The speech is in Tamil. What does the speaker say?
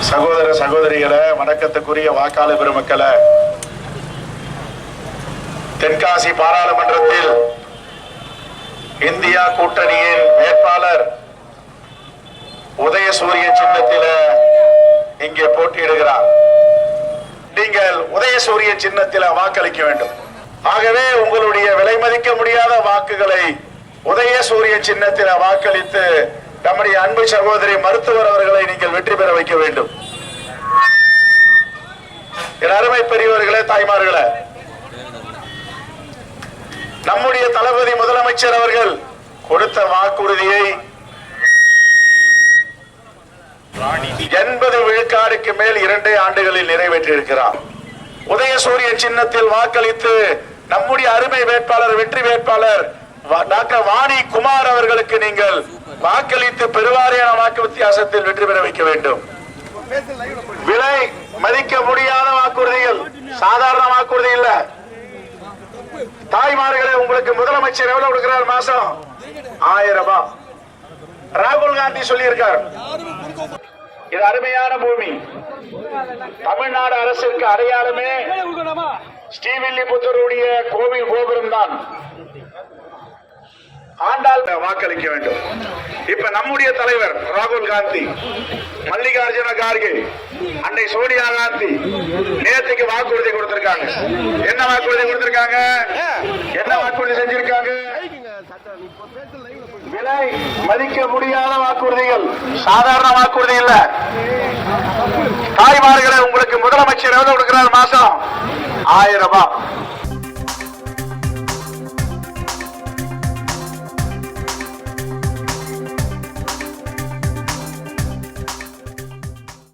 சகோதர சகோதரிகளை, வணக்கத்துக்குரிய வாக்காளர் பெருமக்களை, தென்காசி பாராளுமன்றத்தில் இந்தியா கூட்டணியின் வேட்பாளர் உதயசூரிய சின்னத்தில் இங்கே போட்டியிடுகிறார். நீங்கள் உதயசூரிய சின்னத்தில் வாக்களிக்க வேண்டும். ஆகவே உங்களுடைய விலை மதிக்க முடியாத வாக்குகளை உதயசூரிய சின்னத்தில் வாக்களித்து நம்முடைய அன்பு சகோதரி மருத்துவர் அவர்களை நீங்கள் வெற்றி பெற வைக்க வேண்டும். என் அருமை பெரியவர்களே, தாய்மார்களே, நம்முடைய தளபதி முதலமைச்சர் அவர்கள் கொடுத்த வாக்குறுதியை 80 விழுக்காடுக்கு மேல் 2 ஆண்டுகளில் நிறைவேற்றியிருக்கிறார். உதயசூரிய சின்னத்தில் வாக்களித்து நம்முடைய அருமை வேட்பாளர், வெற்றி வேட்பாளர் டாக்டர் வாணி குமார் அவர்களுக்கு நீங்கள் வாக்களித்து பெருவாரியான வாக்கு வித்தியாசத்தில் வெற்றி பெற வைக்க வேண்டும். விலை மதிக்க முடியாத வாக்குறுதிகள், சாதாரண வாக்குறுதி இல்ல. தாய்மார்களே, உங்களுக்கு முதலமைச்சர் எவ்வளவு கொடுக்கிறார்? மாசம் 1000 ரூபாய். ராகுல் காந்தி சொல்லி இருக்கார். இது அருமையான பூமி. தமிழ்நாடு அரசிற்கு அடையாளமே ஸ்ரீவில்லிபுத்தூருடைய கோவில் கோபுரம் தான். ஆண்டால் வாக்களிக்க வேண்டும். இப்ப நம்முடைய தலைவர் ராகுல் காந்தி, மல்லிகார்ஜுன கார்கே, அன்னை சோனியா காந்தி நேற்றுக்கு வாக்குறுதி கொடுத்திருக்காங்க. என்ன வாக்குறுதி கொடுத்திருக்காங்க? என்ன வாக்குறுதி செஞ்சிருக்காங்க? விலை மதிக்க முடியாத வாக்குறுதிகள், சாதாரண வாக்குறுதி இல்ல. தாய்மார்களே, உங்களுக்கு முதலமைச்சர் எவ்வளவு கொடுக்கிறார்? மாசம் 1000 ரூபாய்.